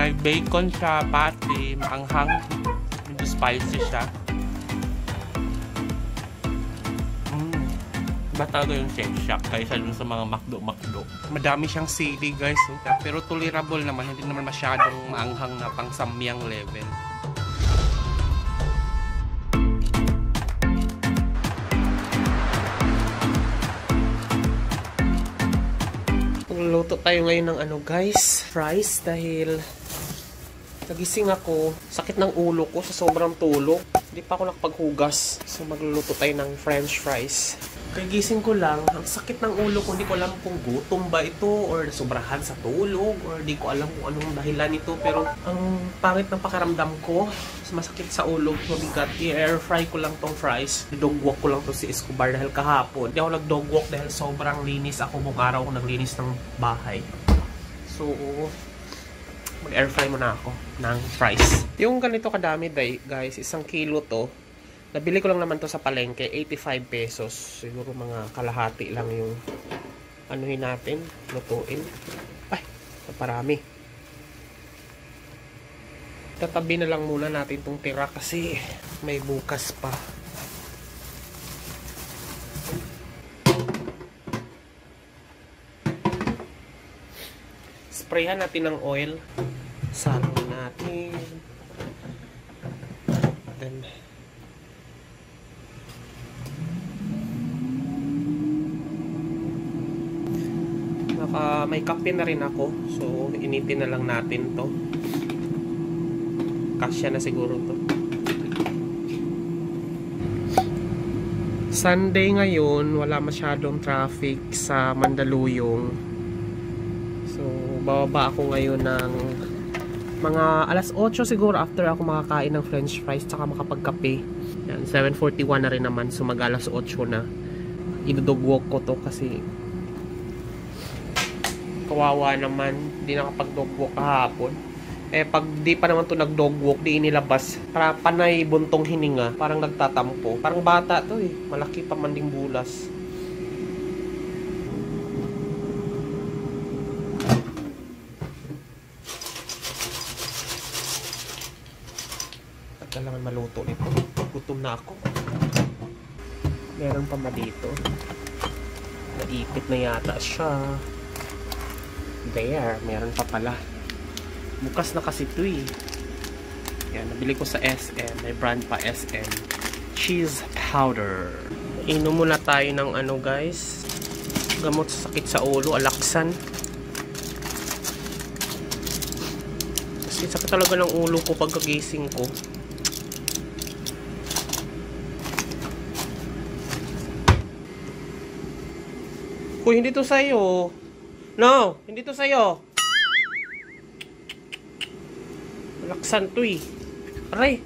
May bacon siya, patty, maanghang, medyo spicy siya. Iba talaga yung Shake Shack kaysa dun sa mga McDo. Madami siyang sili guys. Pero tolerable naman. Hindi naman masyadong maanghang na pang samyang level. Luto tayo ngayon ng ano guys, fries dahil nagising ako, sakit ng ulo ko sa sobrang tulog. Hindi pa ako nakapaghugas. So magluluto tayo ng french fries. Kagising ko lang, ang sakit ng ulo ko, hindi ko alam kung gutom ba ito or sobrahan sa tulog or hindi ko alam kung anong dahilan ito, pero ang pangit ng pakaramdam ko, masakit sa ulo, mabigat. I-air fry ko lang tong fries. Dog walk ko lang to si Escobar dahil kahapon. Hindi ako nag-dog walk dahil sobrang linis ako, buong araw ako naglinis ng bahay. So, mag-air fry muna ako ng fries. Yung ganito kadami guys, 1 kilo to. Nabili ko lang naman to sa palengke, 85 pesos. Siguro mga kalahati lang yung anuhin natin, lutuin. Ay, parami. Tatabi na lang muna natin tong tira kasi may bukas pa. Sprayhan natin ng oil. Salon natin. Then may kape na rin ako. So, initin na lang natin to. Kasya na siguro to. Sunday ngayon, wala masyadong traffic sa Mandaluyong. So, bababa ako ngayon ng mga alas 8 siguro after ako makakain ng french fries tsaka makapagkape. Yan, 7:41 na rin naman. So, mag alas 8 na. Idodog walk ko to kasi kawawa naman, di nakapag-dog walk kahapon. Eh, pag di pa naman to nag-dog walk, di inilabas. Para panay buntong hininga, parang nagtatampo. Parang bata to eh, malaki pa manding bulas. At kailangan maluto nito. Gutom na ako. Meron pa ba dito? Naipit na yata siya. There, meron pa pala. Bukas na kasi ito eh. Yan, nabili ko sa SM. May brand pa SM. Cheese powder. Inom muna tayo ng ano guys. Gamot sa sakit sa ulo, Alaxan. Kasi sakit talaga ng ulo ko pagkagising ko. Uy, hindi to sa'yo. No, hindi to sa'yo. Laksan to eh. Aray.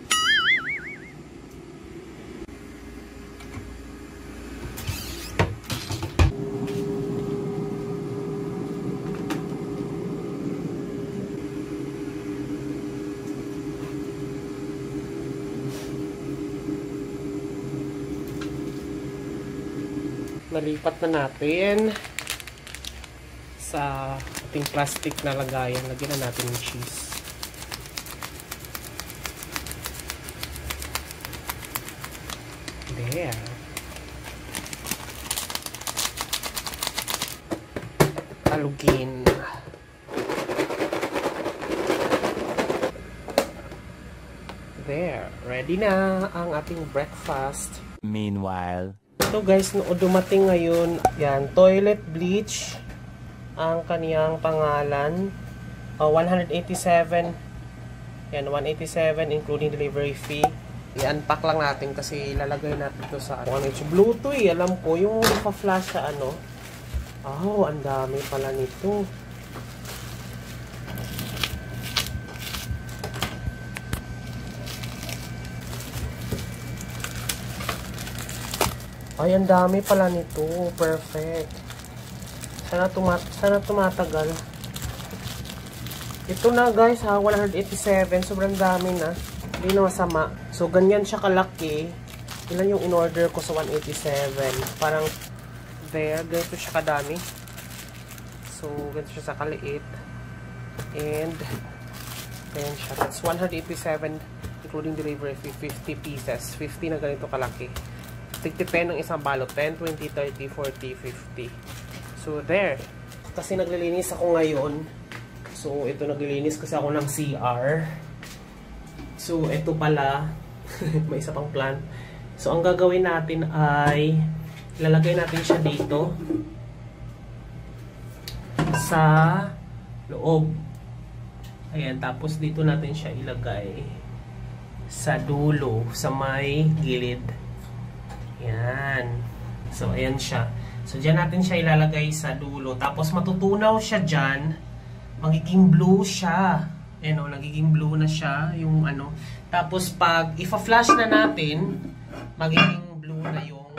Nalipat na natin sa ating plastic na lagayan. Lagyan na natin yung cheese. There. Talugin. There. Ready na ang ating breakfast. Meanwhile. So guys, dumating ngayon, yan, toilet bleach. Ang kaniyang pangalan 187. Yan, 187 including delivery fee. I-unpack lang natin kasi ilalagay natin ito sa ano. Blue to eh, alam ko yung naka-flash sa ano. Oh, ang dami pala nito. Ay, ang dami pala nito. Perfect. Sana tumatagal. Ito na guys ha, 187. Sobrang dami na. Hindi na masama. So, ganyan siya kalaki. Ilan yung in-order ko sa 187. Parang there. Ganito siya kadami. So, ganito siya sa kaliit. And Ayan siya. That's 187 including delivery fee, 50 pieces. 50 na ganito kalaki. Tig-depend ng isang balot. 10, 20, 30, 40, 50. So, there. Kasi naglilinis ako ngayon. So, ito naglilinis kasi ako ng CR. So, ito pala. May isa pang plant. So, ang gagawin natin ay ilalagay natin siya dito sa loob. Ayan. Tapos, dito natin siya ilagay sa dulo, sa may gilid. Ayan. So, ayan siya. So, dyan natin siya ilalagay sa dulo. Tapos, matutunaw siya dyan. Magiging blue siya. Ayan o, nagiging blue na siya. Yung ano. Tapos, pag ifa-flash na natin, magiging blue na yung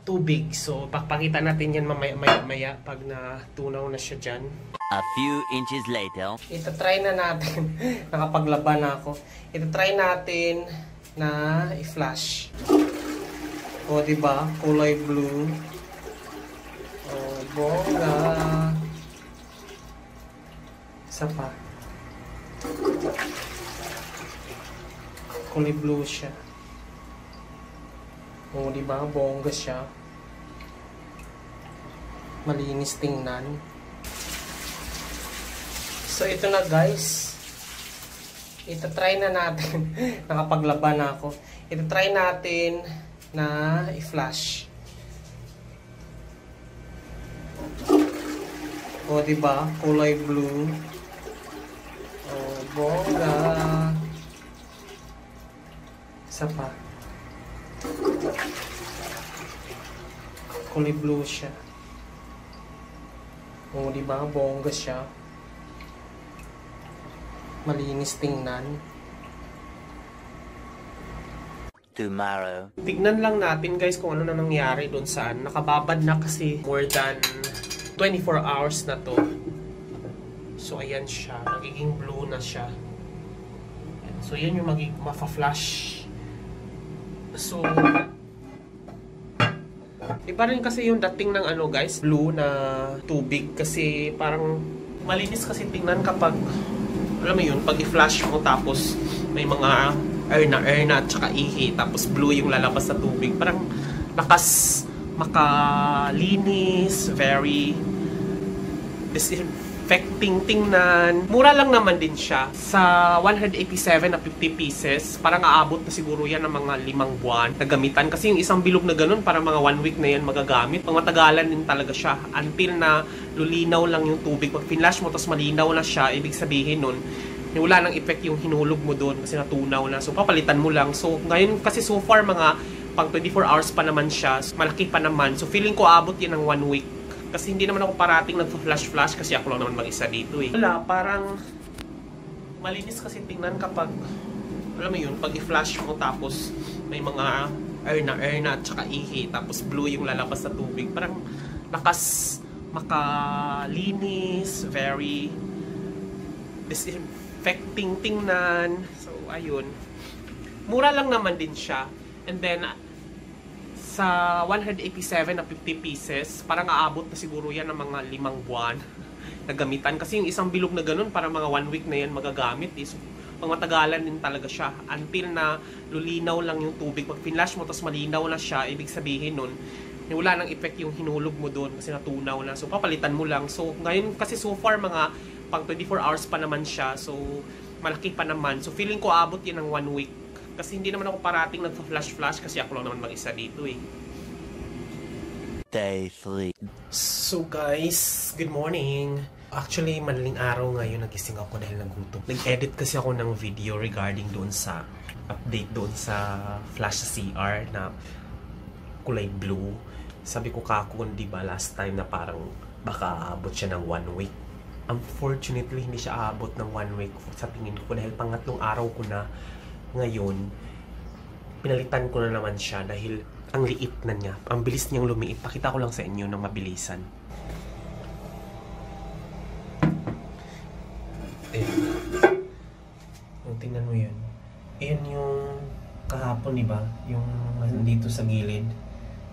tubig. So, pakita natin yan mamaya pag natunaw na siya dyan. A few inches later. Ita-try na natin. Nakapaglaban na ako. Ita-try natin na i-flash. O, diba? Kulay blue. O, bongga. Isa pa. Kulay blue siya. O, diba? Bongga siya. Malinis tingnan. So, ito na guys. Ita-try na natin. Nakapaglaban na ako. Ita-try natin na i-flash. O, diba? Kulay blue. O, bongga. Isa pa. Kulay blue siya. O, diba? Bongga siya. Malinis tingnan. Tomorrow. Tignan lang natin guys kung ano na nangyari doon saan. Nakababad na kasi more than 24 hours na to. So ayan siya. Nagiging blue na siya. So yan yung mafa-flash. So iba rin kasi yung dating ng ano guys, blue na tubig. Kasi parang malinis kasi tingnan kapag alam mo yun, pag i-flash mo tapos may mga erna at saka ihi, tapos blue yung lalabas sa tubig. Parang makalinis, very disinfecting tingnan. Mura lang naman din siya. Sa 187 na 50 pieces, parang aabot na siguro yan ng mga 5 buwan na gamitan. Kasi yung isang bilog na ganun, parang mga 1 week na yan magagamit. Pang matagalan din talaga siya. Until na lulinaw lang yung tubig. Pag pinlash mo, tapos malinaw na siya, ibig sabihin nun, wala nang effect yung hinulog mo doon kasi natunaw na. So, papalitan mo lang. So, ngayon kasi so far, mga pang 24 hours pa naman siya. Malaki pa naman. So, feeling ko abot yan ng 1 week. Kasi hindi naman ako parating nagpa-flash-flash kasi ako lang naman mag-isa dito eh. Wala, parang malinis kasi tingnan kapag, alam mo yun, pag i-flash mo tapos may mga erna at saka ihi, tapos blue yung lalabas sa tubig. Parang makalinis, very disinfecting tingnan. So, ayun. Mura lang naman din siya. And then, sa 187 na 50 pieces, parang aabot na siguro yan ng mga 5 buwan na gamitan. Kasi yung isang bilog na ganun, parang mga 1 week na yan magagamit. So, pang matagalan din talaga siya. Until na lulinaw lang yung tubig. Pag pinlash mo, tapos malinaw na siya, ibig sabihin nun, wala nang effect yung hinulog mo doon kasi natunaw na. So, papalitan mo lang. So, ngayon kasi so far, mga pang 24 hours pa naman siya. So, malaki pa naman. So, feeling ko abot yan ng 1 week. Kasi hindi naman ako parating nagpa-flash-flash kasi ako lang naman mag-isa dito eh. Day 3. So guys, good morning. Actually, madaling araw ngayon nagising ako dahil nagutom. Nag-edit kasi ako ng video regarding doon sa update doon sa flash sa CR na kulay blue. Sabi ko kakon, di ba, last time na parang baka aabot siya ng 1 week. Unfortunately, hindi siya aabot ng 1 week sa tingin ko dahil pangatlong araw ko na ngayon. Pinalitan ko na naman siya dahil ang liit na niya. Ang bilis niyang lumiit. Pakita ko lang sa inyo ng mabilisan. Tingnan mo yun. Ayan yung kahapon, di ba? Yung dito sa gilid.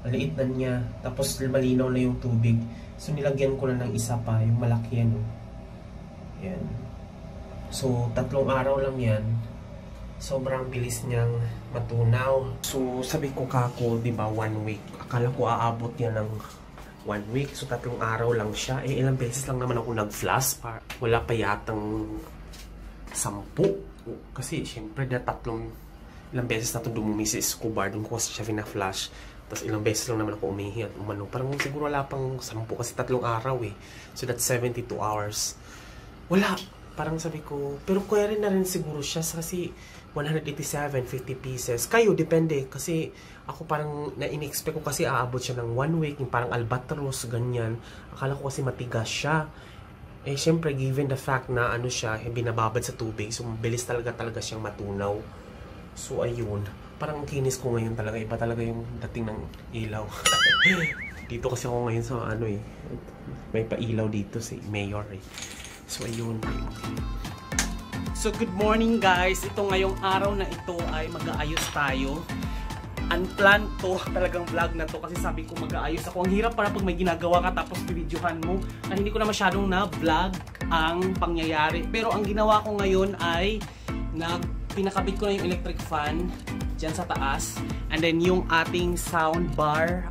Maliit na niya. Tapos malinaw na yung tubig. So nilagyan ko na ng isa pa. Yung malaki yan. Ayan. So, 3 araw lang yan. Sobrang bilis niyang matunaw. So, sabi ko kako, di ba, 1 week. Akala ko aabot niya ng 1 week. So, 3 araw lang siya. Eh, ilang beses lang naman ako nag-flash. Wala pa yatang 10. Kasi, syempre, ilang beses na ito dumumi si Escobar. Doon ko kasi siya fina-flash. Tapos, ilang beses lang naman ako umihi at umano. Parang siguro wala pang 10 kasi 3 araw eh. So, that's 72 hours. Wala. Parang sabi ko, pero kaya rin na rin siguro siya kasi 187, 50 pieces. Kayo, depende. Kasi ako parang na-in-expect ko kasi aabot siya ng 1 week. Yung parang albatros, ganyan. Akala ko kasi matigas siya. Eh, syempre, given the fact na ano siya, binababad sa tubig. So, mabilis talaga siyang matunaw. So, ayun. Parang kinis ko ngayon talaga. Iba talaga yung dating ng ilaw. Dito kasi ako ngayon sa ano eh. May pa-ilaw dito si Mayor eh. So, ayun. So, good morning guys. Ito ngayong araw na ito ay mag-aayos tayo. Unplanned to, talagang vlog na to kasi sabi ko mag-aayos ako. Ang hirap para pag may ginagawa ka tapos bibidyohan mo. Kaya hindi ko na masyadong na-vlog ang pangyayari. Pero ang ginawa ko ngayon ay pinakabit ko na yung electric fan dyan sa taas. And then yung ating sound bar.